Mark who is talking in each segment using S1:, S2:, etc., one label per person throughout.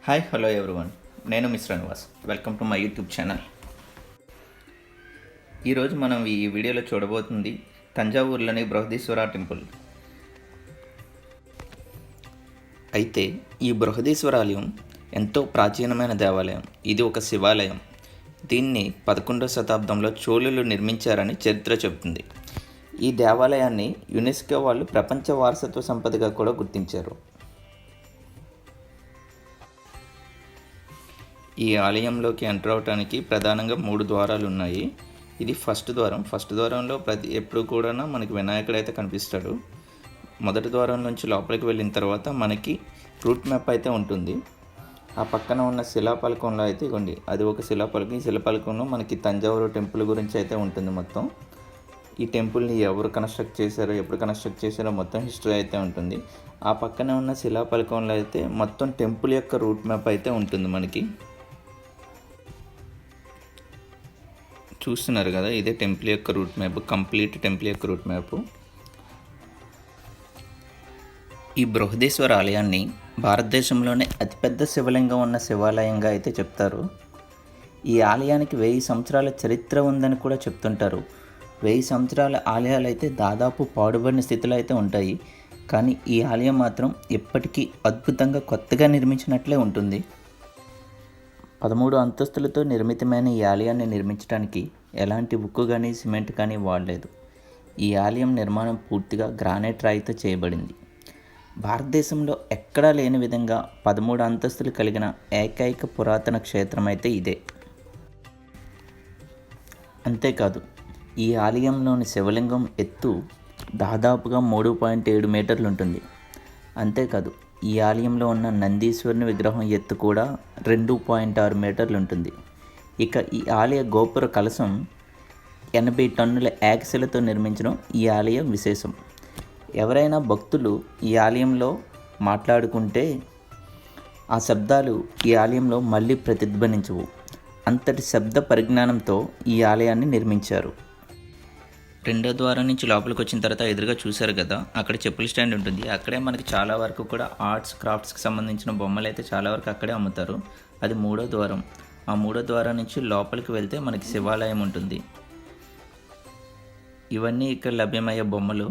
S1: Hi hello everyone, నేను miss Srinivas. Welcome to my YouTube channel. ఈరోజు మనం ఈ వీడియోలో చూడబోతుంది తంజావూరులోని బృహదీశ్వర టెంపుల్. అయితే ఈ బృహదీశ్వర ఆలయం ఎంతో ప్రాచీనమైన దేవాలయం. ఇది ఒక శివాలయం. దీన్ని 11వ శతాబ్దంలో చోళులు నిర్మించారని చరిత్ర చెబుతుంది. ఈ దేవాలయాన్ని యునెస్కో వాళ్ళు ప్రపంచ వారసత్వ సంపదగా కూడా గుర్తించారు. ఈ ఆలయంలోకి ఎంటర్ అవడానికి ప్రధానంగా 3 ద్వారాలు ఉన్నాయి. ఇది ఫస్ట్ ద్వారంలో ఎప్పుడు కూడా మనకి వినాయకుడు అయితే కనిపిస్తాడు. మొదటి ద్వారం నుంచి లోపలికి వెళ్ళిన తర్వాత మనకి రూట్ మ్యాప్ అయితే ఉంటుంది. ఆ పక్కన ఉన్న శిలాపలకంలో అయితే ఇవ్వండి, అది ఒక శిలాపలకం. ఈ శిలాపలకంలో మనకి తంజావూరు టెంపుల్ గురించి అయితే ఉంటుంది. మొత్తం ఈ టెంపుల్ని ఎవరు కన్స్ట్రక్ట్ చేశారో, ఎప్పుడు కన్స్ట్రక్ట్ చేశారో మొత్తం హిస్టరీ అయితే ఉంటుంది. ఆ పక్కన ఉన్న శిలాపలకంలో అయితే మొత్తం టెంపుల్ యొక్క రూట్ మ్యాప్ అయితే ఉంటుంది. మనకి చూస్తున్నారు కదా, ఇదే టెంపుల్ యొక్క రూట్ మ్యాప్, కంప్లీట్ టెంపుల్ యొక్క రూట్ మ్యాప్. ఈ బృహదీశ్వర ఆలయాన్ని భారతదేశంలోనే అతిపెద్ద శివలింగం ఉన్న శివాలయంగా అయితే చెప్తారు. ఈ ఆలయానికి 1000 సంవత్సరాల చరిత్ర ఉందని కూడా చెప్తుంటారు. 1000 సంవత్సరాల ఆలయాలు అయితే దాదాపు పాడుబడిన స్థితిలో అయితే ఉంటాయి. కానీ ఈ ఆలయం మాత్రం ఎప్పటికీ అద్భుతంగా కొత్తగా నిర్మించినట్లే ఉంటుంది. 13 అంతస్తులతో నిర్మితమైన ఈ ఆలయాన్ని నిర్మించడానికి ఎలాంటి ఉక్కు కానీ సిమెంట్ కానీ వాడలేదు. ఈ ఆలయం నిర్మాణం పూర్తిగా గ్రానైట్ రాయితో చేయబడింది. భారతదేశంలో ఎక్కడా లేని విధంగా 13 అంతస్తులు కలిగిన ఏకైక పురాతన క్షేత్రం అయితే ఇదే. అంతేకాదు, ఈ ఆలయంలోని శివలింగం ఎత్తు దాదాపుగా 3.7 మీటర్లు ఉంటుంది. అంతేకాదు, ఈ ఆలయంలో ఉన్న నందీశ్వరుని విగ్రహం ఎత్తు కూడా 2.6 మీటర్లు ఉంటుంది. ఇక ఈ ఆలయ గోపుర కలశం 80 టన్నుల యాక్సిలతో నిర్మించడం ఈ ఆలయం విశేషం. ఎవరైనా భక్తులు ఈ ఆలయంలో మాట్లాడుకుంటే ఆ శబ్దాలు ఈ ఆలయంలో మళ్ళీ ప్రతిధ్వనించవు. అంతటి శబ్ద పరిజ్ఞానంతో ఈ ఆలయాన్ని నిర్మించారు. 2వ ద్వారం నుంచి లోపలికి వచ్చిన తర్వాత ఎదురుగా చూశారు కదా, అక్కడ చెప్పుల స్టాండ్ ఉంటుంది. అక్కడే మనకి చాలా వరకు కూడా ఆర్ట్స్ క్రాఫ్ట్స్కి సంబంధించిన బొమ్మలు అయితే చాలా వరకు అక్కడే అమ్ముతారు. అది 3వ ద్వారం. ఆ 3వ ద్వారం నుంచి లోపలికి వెళ్తే మనకి శివాలయం ఉంటుంది. ఇవన్నీ ఇక్కడ లభ్యమయ్యే బొమ్మలు.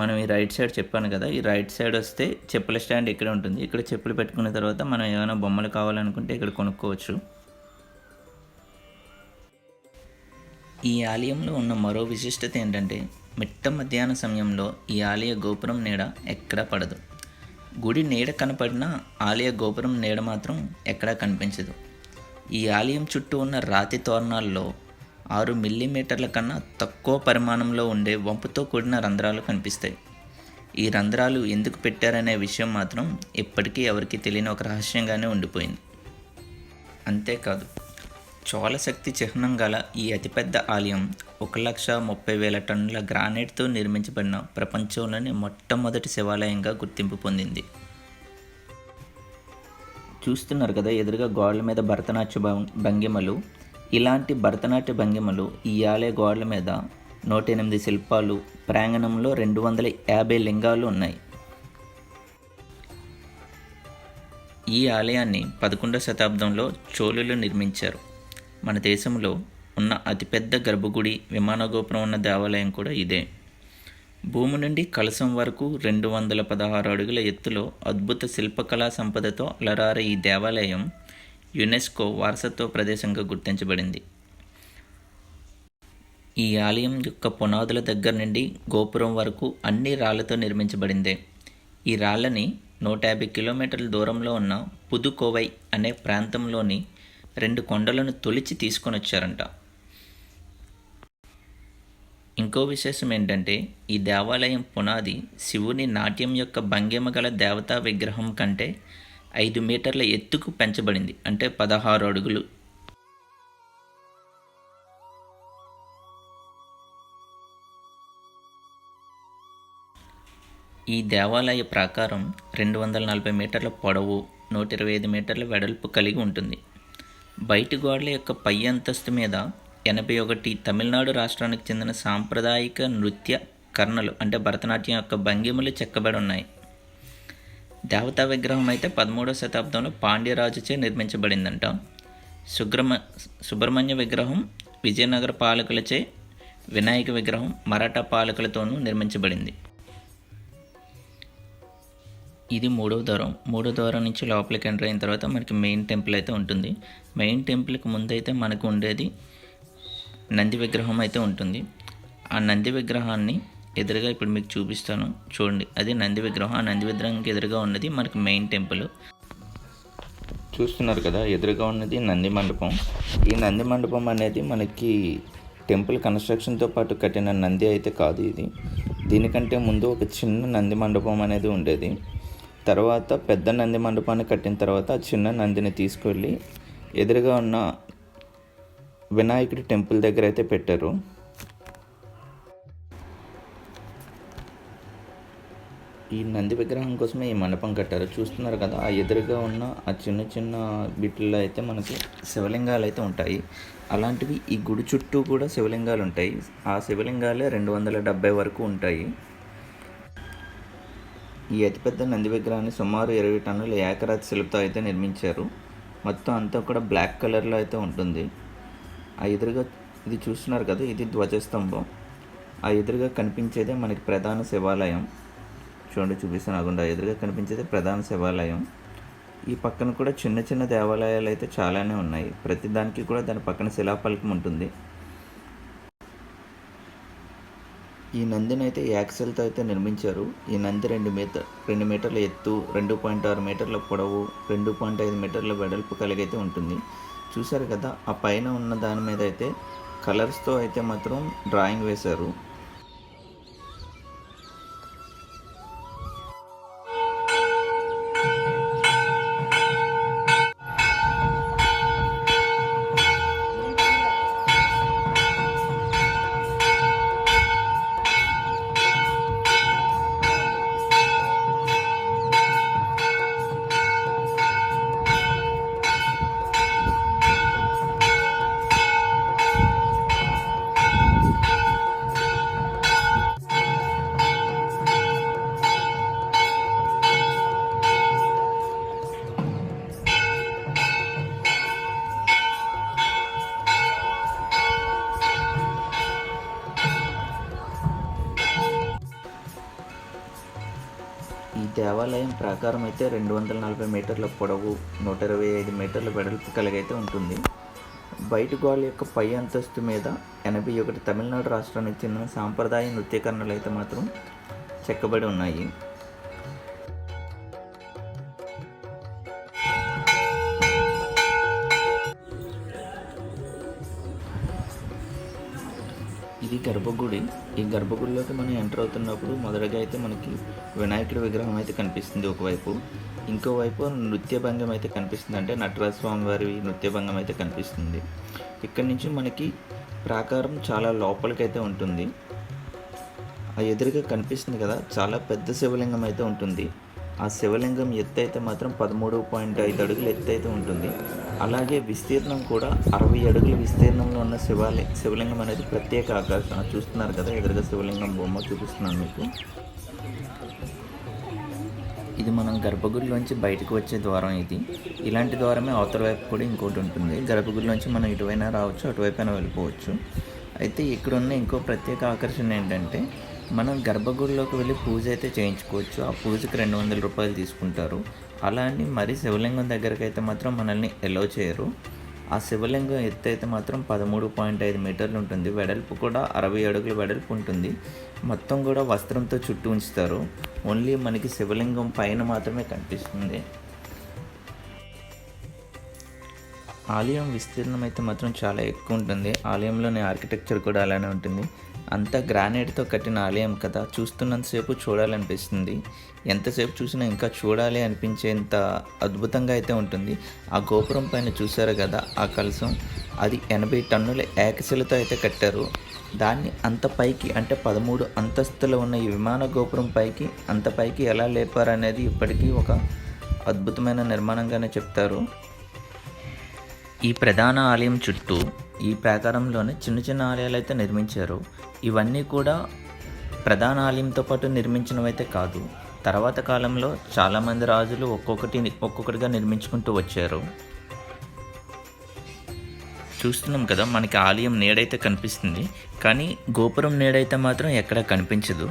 S1: మనం ఈ రైట్ సైడ్ చెప్పాను కదా, ఈ రైట్ సైడ్ వస్తే చెప్పుల స్టాండ్ ఇక్కడ ఉంటుంది. ఇక్కడ చెప్పులు పెట్టుకున్న తర్వాత మనం ఏమైనా బొమ్మలు కావాలనుకుంటే ఇక్కడ కొనుక్కోవచ్చు. ఈ ఆలయంలో ఉన్న మరో విశిష్టత ఏంటంటే, మిట్ట మధ్యాహ్న సమయంలో ఈ ఆలయ గోపురం నీడ ఎక్కడా పడదు. గుడి నీడ కనపడినా ఆలయ గోపురం నీడ మాత్రం ఎక్కడా కనిపించదు. ఈ ఆలయం చుట్టూ ఉన్న రాతి తోరణాల్లో 6 మిల్లీమీటర్ల కన్నా తక్కువ పరిమాణంలో ఉండే వంపుతో కూడిన రంధ్రాలు కనిపిస్తాయి. ఈ రంధ్రాలు ఎందుకు పెట్టారనే విషయం మాత్రం ఇప్పటికీ ఎవరికీ తెలియని ఒక రహస్యంగానే ఉండిపోయింది. అంతేకాదు, చోళ శక్తి చిహ్నం గల ఈ అతిపెద్ద ఆలయం 1,30,000 టన్నుల గ్రానైట్తో నిర్మించబడిన ప్రపంచంలోని మొట్టమొదటి శివాలయంగా గుర్తింపు పొందింది. చూస్తున్నారు కదా, ఎదురుగా గోడల మీద భరతనాట్య భంగిమలు. ఇలాంటి భరతనాట్య భంగిమలు ఈ ఆలయ గోడల మీద 108 శిల్పాలు, ప్రాంగణంలో 250 లింగాలు ఉన్నాయి. ఈ ఆలయాన్ని 11వ శతాబ్దంలో చోళులు నిర్మించారు. మన దేశంలో ఉన్న అతిపెద్ద గర్భగుడి, విమానగోపురం ఉన్న దేవాలయం కూడా ఇదే. భూమి నుండి కలశం వరకు 216 అడుగుల ఎత్తులో అద్భుత శిల్పకళా సంపదతో అలరారే ఈ దేవాలయం యునెస్కో వారసత్వ ప్రదేశంగా గుర్తించబడింది. ఈ ఆలయం యొక్క పునాదుల దగ్గర నుండి గోపురం వరకు అన్ని రాళ్లతో నిర్మించబడిందే. ఈ రాళ్ళని 150 కిలోమీటర్ల దూరంలో ఉన్న పుదుకోవై అనే ప్రాంతంలోని 2 కొండలను తొలిచి తీసుకొని వచ్చారంట. ఇంకో విశేషం ఏంటంటే, ఈ దేవాలయం పునాది శివుని నాట్యం యొక్క భంగిమ గల దేవతా విగ్రహం కంటే 5 మీటర్ల ఎత్తుకు పెంచబడింది, అంటే 16 అడుగులు. ఈ దేవాలయ ప్రాకారం 240 మీటర్ల పొడవు, 125 మీటర్ల వెడల్పు కలిగి ఉంటుంది. బయటి గోడల యొక్క పై అంతస్తు మీద 81 తమిళనాడు రాష్ట్రానికి చెందిన సాంప్రదాయిక నృత్య కర్ణలు, అంటే భరతనాట్యం యొక్క భంగిమలు చెక్కబడి ఉన్నాయి. దేవతా విగ్రహం అయితే 13వ శతాబ్దంలో పాండ్యరాజుచే నిర్మించబడిందంట. సుబ్రహ్మణ్య విగ్రహం విజయనగర పాలకులచే, వినాయక విగ్రహం మరాఠా పాలకులతోనూ నిర్మించబడింది. ఇది మూడో ద్వారం నుంచి లోపలికి ఎంటర్ అయిన తర్వాత మనకి మెయిన్ టెంపుల్ అయితే ఉంటుంది. మెయిన్ టెంపుల్కి ముందైతే మనకు ఉండేది నంది విగ్రహం అయితే ఉంటుంది. ఆ నంది విగ్రహాన్ని ఎదురుగా ఇప్పుడు మీకు చూపిస్తాను చూడండి. అది నంది విగ్రహం. ఆ నంది విగ్రహానికి ఎదురుగా ఉన్నది మనకి మెయిన్ టెంపుల్. చూస్తున్నారు కదా, ఎదురుగా ఉన్నది నంది మండపం. ఈ నంది మండపం అనేది మనకి టెంపుల్ కన్స్ట్రక్షన్తో పాటు కట్టిన నంది అయితే కాదు ఇది. దీనికంటే ముందు ఒక చిన్న నంది మండపం అనేది ఉండేది. తర్వాత పెద్ద నంది మండపాన్ని కట్టిన తర్వాత ఆ చిన్న నందిని తీసుకెళ్ళి ఎదురుగా ఉన్న వినాయకుడి టెంపుల్ దగ్గర అయితే పెట్టారు. ఈ నంది విగ్రహం కోసమే ఈ మండపం కట్టారు. చూస్తున్నారు కదా, ఆ ఎదురుగా ఉన్న ఆ చిన్న చిన్న బిట్లలో అయితే మనకి శివలింగాలు అయితే ఉంటాయి. అలాంటివి ఈ గుడి చుట్టూ కూడా శివలింగాలు ఉంటాయి. ఆ శివలింగాలే 270 వరకు ఉంటాయి. ఈ అతిపెద్ద నంది విగ్రహాన్ని సుమారు 20 టన్నుల ఏకరాతి శిల్పతో అయితే నిర్మించారు. మొత్తం అంతా కూడా బ్లాక్ కలర్లో అయితే ఉంటుంది. ఆ ఎదురుగా ఇది చూస్తున్నారు కదా, ఇది ధ్వజస్తంభం. ఆ ఎదురుగా కనిపించేదే మనకి ప్రధాన శివాలయం. చూడండి, చూపిస్తాను ఆగుండా. ఎదురుగా కనిపించేది ప్రధాన శివాలయం. ఈ పక్కన కూడా చిన్న చిన్న దేవాలయాలు అయితే చాలానే ఉన్నాయి. ప్రతి దానికి కూడా దాని పక్కన శిలాఫలకం ఉంటుంది. ఈ నందిని అయితే యాక్సెల్తో అయితే నిర్మించారు. ఈ నంది 2 మీటర్ల ఎత్తు, 2.6 మీటర్ల పొడవు, 2.5 మీటర్ల వెడల్పు కలిగైతే ఉంటుంది. చూసారు కదా, ఆ పైన ఉన్న దాని మీద అయితే కలర్స్తో అయితే మాత్రం డ్రాయింగ్ వేశారు. ఈ దేవాలయం ప్రాకారం అయితే 240 మీటర్ల పొడవు, 125 మీటర్ల వెడల్పు కలిగైతే ఉంటుంది. బయట గోడ యొక్క పై అంతస్తు మీద 81 తమిళనాడు రాష్ట్రానికి చెందిన సాంప్రదాయ నృత్యకరణలు అయితే మాత్రం చెక్కబడి ఉన్నాయి. ఇది గర్భగుడి. ఈ గర్భగుడిలోకి మనం ఎంటర్ అవుతున్నప్పుడు మొదటగా అయితే మనకి వినాయకుడి విగ్రహం అయితే కనిపిస్తుంది ఒకవైపు. ఇంకోవైపు నృత్యభంగం అయితే కనిపిస్తుంది, అంటే నటరాజ స్వామి వారి నృత్యభంగం అయితే కనిపిస్తుంది. ఇక్కడి నుంచి మనకి ప్రాకారం చాలా లోపలికైతే ఉంటుంది. ఆ ఎదురుగా కనిపిస్తుంది కదా, చాలా పెద్ద శివలింగం అయితే ఉంటుంది. ఆ శివలింగం ఎత్తు అయితే మాత్రం 13.5 అడుగులు ఎత్తు అయితే ఉంటుంది. అలాగే విస్తీర్ణం కూడా 60 అడుగుల విస్తీర్ణంలో ఉన్న శివలింగం అనేది ప్రత్యేక ఆకర్షణ. చూస్తున్నారు కదా, ఎదురుగా శివలింగం బొమ్మ చూపిస్తున్నాను మీకు. ఇది మనం గర్భగుడిలోంచి బయటకు వచ్చే ద్వారం. ఇది ఇలాంటి ద్వారమే అవతల వైపు కూడా ఇంకోటి ఉంటుంది. గర్భగుడిలోంచి మనం ఇటువైనా రావచ్చు, అటువైపైనా వెళ్ళిపోవచ్చు. అయితే ఇక్కడ ఉన్న ఇంకో ప్రత్యేక ఆకర్షణ ఏంటంటే, మనం గర్భగుడిలోకి వెళ్ళి పూజ అయితే చేయించుకోవచ్చు. ఆ పూజకి 200 రూపాయలు తీసుకుంటారు. అలా అని మరీ శివలింగం దగ్గరికి అయితే మాత్రం మనల్ని ఎలో చేయరు. ఆ శివలింగం ఎత్తు అయితే మాత్రం 13.5 మీటర్లు ఉంటుంది. వెడల్పు కూడా 60 అడుగుల వెడల్పు ఉంటుంది. మొత్తం కూడా వస్త్రంతో చుట్టూ ఉంచుతారు. ఓన్లీ మనకి శివలింగం పైన మాత్రమే కనిపిస్తుంది. ఆలయం విస్తీర్ణం అయితే మాత్రం చాలా ఎక్కువ ఉంటుంది. ఆలయంలోని ఆర్కిటెక్చర్ కూడా అలానే ఉంటుంది. అంతా గ్రానైట్తో కట్టిన ఆలయం కదా, చూస్తున్నంతసేపు చూడాలనిపిస్తుంది. ఎంతసేపు చూసినా ఇంకా చూడాలి అనిపించేంత అద్భుతంగా అయితే ఉంటుంది. ఆ గోపురం పైన చూసారు కదా, ఆ కలశం, అది 80 టన్నుల ఏకశిలతో అయితే కట్టారు. దాన్ని అంత పైకి, అంటే 13 అంతస్తులు ఉన్న ఈ విమాన గోపురం పైకి, అంత పైకి ఎలా లేపారనేది ఇప్పటికీ ఒక అద్భుతమైన నిర్మాణంగానే చెప్తారు. ఈ ప్రధాన ఆలయం చుట్టూ ఈ ప్రాకారంలోనే చిన్న చిన్న ఆలయాలు అయితే నిర్మించారు. ఇవన్నీ కూడా ప్రధాన ఆలయంతో పాటు నిర్మించినవైతే కాదు. తర్వాత కాలంలో చాలామంది రాజులు ఒక్కొక్కటిగా నిర్మించుకుంటూ వచ్చారు. చూస్తున్నాం కదా, మనకి ఆలయం నీడైతే కనిపిస్తుంది, కానీ గోపురం నీడైతే మాత్రం ఎక్కడా కనిపించదు.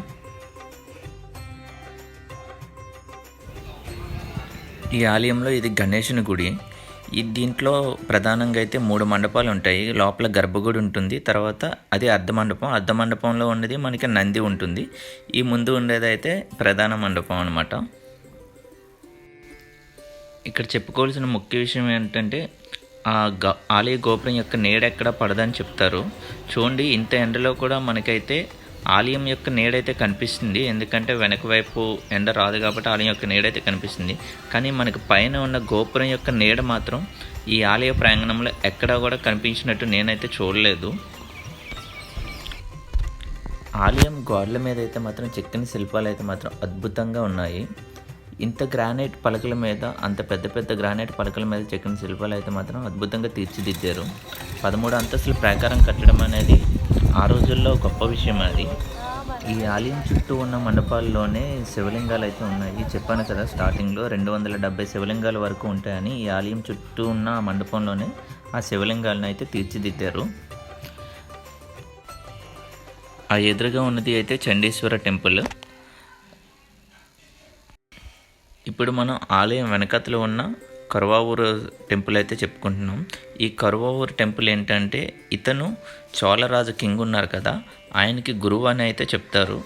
S1: ఈ ఆలయంలో ఇది గణేశుని గుడి. దీంట్లో ప్రధానంగా అయితే 3 మండపాలు ఉంటాయి. లోపల గర్భగుడి ఉంటుంది, తర్వాత అది అర్ధ మండపంలో ఉన్నది మనకి నంది ఉంటుంది. ఈ ముందు ఉండేది అయితే ప్రధాన మండపం అన్నమాట. ఇక్కడ చెప్పుకోవాల్సిన ముఖ్య విషయం ఏంటంటే ఆలయ గోపురం యొక్క నీడ ఎక్కడ పడదని చెప్తారు. చూడండి, ఇంత ఎండలో కూడా మనకైతే ఆలయం యొక్క నీడైతే కనిపిస్తుంది. ఎందుకంటే వెనక వైపు ఎండ రాదు కాబట్టి ఆలయం యొక్క నీడైతే కనిపిస్తుంది. కానీ మనకి పైన ఉన్న గోపురం యొక్క నీడ మాత్రం ఈ ఆలయ ప్రాంగణంలో ఎక్కడా కూడా కనిపించినట్టు నేనైతే చూడలేదు. ఆలయం గోడల మీద అయితే మాత్రం చెక్కని శిల్పాలు అయితే మాత్రం అద్భుతంగా ఉన్నాయి. ఇంత గ్రానైట్ పలకల మీద, అంత పెద్ద పెద్ద గ్రానైట్ పలకల మీద చెక్కిన శిల్పాలు అయితే మాత్రం అద్భుతంగా తీర్చిదిద్దారు. 13 అంతస్తుల ప్రాకారం కట్టడం అనేది ఆ రోజుల్లో గొప్ప విషయం. అది ఈ ఆలయం చుట్టూ ఉన్న మండపాల్లోనే శివలింగాలు అయితే ఉన్నాయి. చెప్పాను కదా స్టార్టింగ్లో 270 శివలింగాల వరకు ఉంటాయని. ఈ ఆలయం చుట్టూ ఉన్న మండపంలోనే ఆ శివలింగాలను అయితే తీర్చిదిద్దారు. ఆ ఎదురుగా ఉన్నది అయితే చండీశ్వర టెంపుల్. ఇప్పుడు మనం ఆలయం వెనకతలో ఉన్న కరువావూరు టెంపుల్ అయితే చెప్పుకుంటున్నాం. ఈ కరువావూరు టెంపుల్ ఏంటంటే, ఇతను చోళరాజు కింగ్ ఉన్నారు కదా, ఆయనకి గురువు అని అయితే చెప్తారు.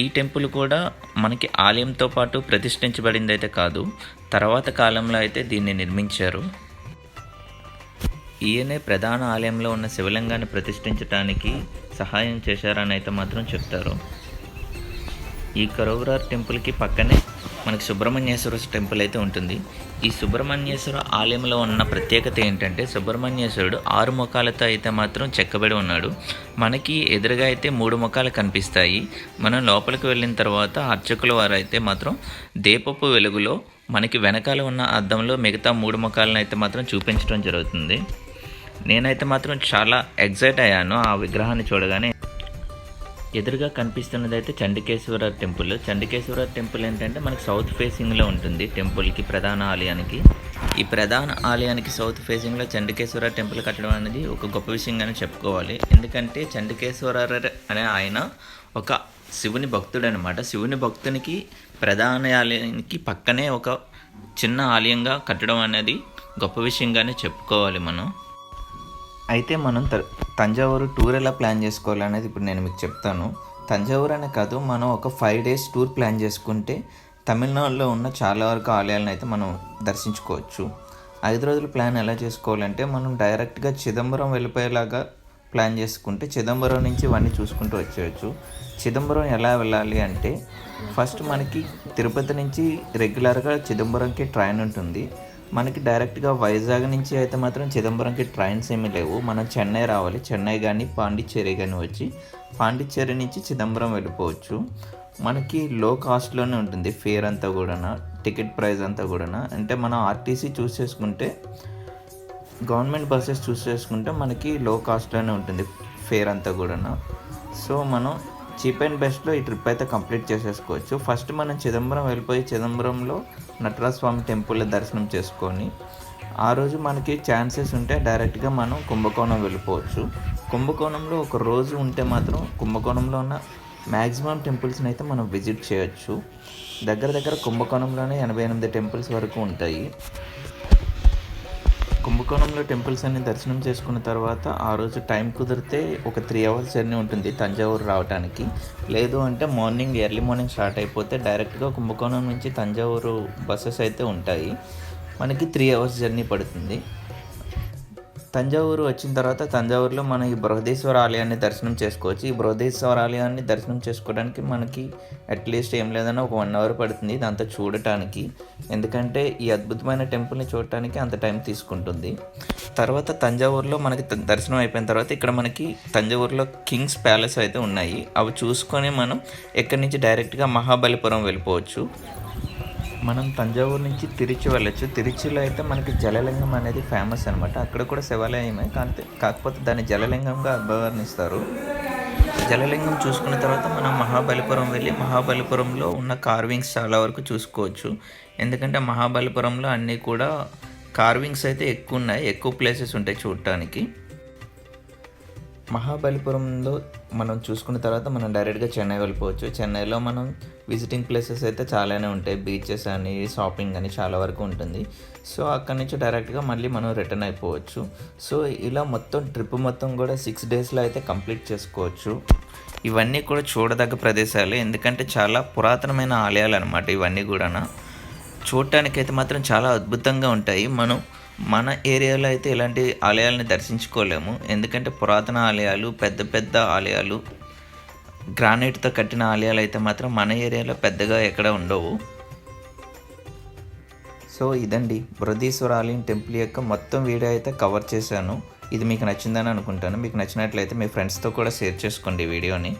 S1: ఈ టెంపుల్ కూడా మనకి ఆలయంతో పాటు ప్రతిష్ఠించబడింది అయితే కాదు, తర్వాత కాలంలో అయితే దీన్ని నిర్మించారు. ఈయనే ప్రధాన ఆలయంలో ఉన్న శివలింగాన్ని ప్రతిష్ఠించడానికి సహాయం చేశారని అయితే మాత్రం చెప్తారు. ఈ కరువావూరు టెంపుల్కి పక్కనే మనకి సుబ్రహ్మణ్యేశ్వర టెంపుల్ అయితే ఉంటుంది. ఈ సుబ్రహ్మణ్యేశ్వర ఆలయంలో ఉన్న ప్రత్యేకత ఏంటంటే, సుబ్రహ్మణ్యేశ్వరుడు 6 ముఖాలతో అయితే మాత్రం చెక్కబడి ఉన్నాడు. మనకి ఎదురుగా అయితే 3 ముఖాలు కనిపిస్తాయి. మనం లోపలికి వెళ్ళిన తర్వాత అర్చకుల వారు అయితే మాత్రం దీపపు వెలుగులో మనకి వెనకాల ఉన్న అద్దంలో మిగతా 3 ముఖాలను అయితే మాత్రం చూపించడం జరుగుతుంది. నేనైతే మాత్రం చాలా ఎగ్జైట్ అయ్యాను ఆ విగ్రహాన్ని చూడగానే. ఎదురుగా కనిపిస్తున్నది అయితే చండికేశ్వర టెంపుల్. చండికేశ్వర టెంపుల్ ఏంటంటే మనకి సౌత్ ఫేసింగ్లో ఉంటుంది టెంపుల్కి, ప్రధాన ఆలయానికి. ఈ ప్రధాన ఆలయానికి సౌత్ ఫేసింగ్లో చండికేశ్వర టెంపుల్ కట్టడం అనేది ఒక గొప్ప విషయంగానే చెప్పుకోవాలి. ఎందుకంటే చండికేశ్వర అనే ఆయన ఒక శివుని భక్తుడు అనమాట. శివుని భక్తునికి ప్రధాన ఆలయానికి పక్కనే ఒక చిన్న ఆలయంగా కట్టడం అనేది గొప్ప విషయంగానే చెప్పుకోవాలి మనం. అయితే మనం తంజావూరు టూర్ ఎలా ప్లాన్ చేసుకోవాలి అనేది ఇప్పుడు నేను మీకు చెప్తాను. తంజావూరు అనే కాదు, మనం ఒక 5 days టూర్ ప్లాన్ చేసుకుంటే తమిళనాడులో ఉన్న చాలా వరకు ఆలయాలను అయితే మనం దర్శించుకోవచ్చు. 5 రోజుల ప్లాన్ ఎలా చేసుకోవాలంటే, మనం డైరెక్ట్గా చిదంబరం వెళ్ళిపోయేలాగా ప్లాన్ చేసుకుంటే చిదంబరం నుంచి ఇవన్నీ చూసుకుంటూ వచ్చేయచ్చు. చిదంబరం ఎలా వెళ్ళాలి అంటే, ఫస్ట్ మనకి తిరుపతి నుంచి రెగ్యులర్గా చిదంబరంకి ట్రైన్ ఉంటుంది. మనకి డైరెక్ట్గా వైజాగ్ నుంచి అయితే మాత్రం చిదంబరంకి ట్రైన్స్ ఏమీ లేవు. మనం చెన్నై రావాలి. చెన్నై కానీ పాండిచ్చేరి కానీ వచ్చి పాండిచ్చేరి నుంచి చిదంబరం వెళ్ళిపోవచ్చు. మనకి లో కాస్ట్లోనే ఉంటుంది ఫేర్ అంతా కూడా, టికెట్ ప్రైస్ అంతా కూడా. అంటే మనం ఆర్టీసీ చూస్ చేసుకుంటే, గవర్నమెంట్ బస్సెస్ చూస్ చేసుకుంటే మనకి లో కాస్ట్లోనే ఉంటుంది ఫేర్ అంతా కూడా. సో మనం చీప్ అండ్ బెస్ట్లో ఈ ట్రిప్ అయితే కంప్లీట్ చేసేసుకోవచ్చు. ఫస్ట్ మనం చిదంబరం వెళ్ళిపోయి చిదంబరంలో నటరాజ స్వామి టెంపుల్ దర్శనం చేసుకొని, ఆ రోజు మనకి ఛాన్సెస్ ఉంటే డైరెక్ట్గా మనం కుంభకోణం వెళ్ళిపోవచ్చు. కుంభకోణంలో ఒక రోజు ఉంటే మాత్రం కుంభకోణంలో ఉన్న మ్యాక్సిమం టెంపుల్స్ని అయితే మనం విజిట్ చేయొచ్చు. దగ్గర కుంభకోణంలోనే 88 టెంపుల్స్ వరకు ఉంటాయి. కుంభకోణంలో టెంపుల్స్ అన్ని దర్శనం చేసుకున్న తర్వాత ఆ రోజు టైం కుదిరితే ఒక 3 hours జర్నీ ఉంటుంది తంజావూరు రావడానికి. లేదు అంటే ఎర్లీ మార్నింగ్ స్టార్ట్ అయిపోతే డైరెక్ట్గా కుంభకోణం నుంచి తంజావూరు బస్సెస్ అయితే ఉంటాయి. మనకి 3 hours జర్నీ పడుతుంది. తంజావూరు వచ్చిన తర్వాత తంజావూరులో మనం ఈ బృహదీశ్వర ఆలయాన్ని దర్శనం చేసుకోవచ్చు. ఈ బృహదీశ్వర ఆలయాన్ని దర్శనం చేసుకోవడానికి మనకి అట్లీస్ట్ ఏం లేదన్నా ఒక 1 hour పడుతుంది ఇదంతా చూడటానికి. ఎందుకంటే ఈ అద్భుతమైన టెంపుల్ని చూడటానికి అంత టైం తీసుకుంటుంది. తర్వాత తంజావూరులో మనకి దర్శనం అయిపోయిన తర్వాత ఇక్కడ మనకి తంజావూరులో కింగ్స్ ప్యాలెస్ అయితే ఉన్నాయి. అవి చూసుకొని మనం ఇక్కడి నుంచి డైరెక్ట్గా మహాబలిపురం వెళ్ళిపోవచ్చు. మనం తంజావూరు నుంచి తిరుచి వెళ్ళొచ్చు. తిరుచిలో అయితే మనకి జలలింగం అనేది ఫేమస్ అనమాట. అక్కడ కూడా శివాలయమే, కాకపోతే దాన్ని జలలింగంగా అభివర్ణిస్తారు. జలలింగం చూసుకున్న తర్వాత మనం మహాబలిపురం వెళ్ళి మహాబలిపురంలో ఉన్న కార్వింగ్స్ చాలా వరకు చూసుకోవచ్చు. ఎందుకంటే మహాబలిపురంలో అన్నీ కూడా కార్వింగ్స్ అయితే ఎక్కువ ఉన్నాయి, ఎక్కువ ప్లేసెస్ ఉంటాయి చూడటానికి. మహాబలిపురంలో మనం చూసుకున్న తర్వాత మనం డైరెక్ట్గా చెన్నై వెళ్ళిపోవచ్చు. చెన్నైలో మనం విజిటింగ్ ప్లేసెస్ అయితే చాలానే ఉంటాయి, బీచెస్ అని, షాపింగ్ అని చాలా వరకు ఉంటుంది. సో అక్కడి నుంచి డైరెక్ట్గా మళ్ళీ మనం రిటర్న్ అయిపోవచ్చు. సో ఇలా మొత్తం ట్రిప్ మొత్తం కూడా 6 డేస్లో అయితే కంప్లీట్ చేసుకోవచ్చు. ఇవన్నీ కూడా చూడదగ్గ ప్రదేశాలు, ఎందుకంటే చాలా పురాతనమైన ఆలయాలు అనమాట ఇవన్నీ కూడా. చూడటానికైతే మాత్రం చాలా అద్భుతంగా ఉంటాయి. మన ఏరియాలో అయితే ఇలాంటి ఆలయాలని దర్శించుకోలేము, ఎందుకంటే పురాతన ఆలయాలు, పెద్ద పెద్ద ఆలయాలు, గ్రానైట్తో కట్టిన ఆలయాలు అయితే మాత్రం మన ఏరియాలో పెద్దగా ఎక్కడ ఉండవు. సో ఇదండి బృహదీశ్వర ఆలయం టెంపుల్ యొక్క మొత్తం వీడియో అయితే కవర్ చేశాను. ఇది మీకు నచ్చిందని అనుకుంటాను. మీకు నచ్చినట్లయితే మీ ఫ్రెండ్స్తో కూడా షేర్ చేసుకోండి ఈ వీడియోని.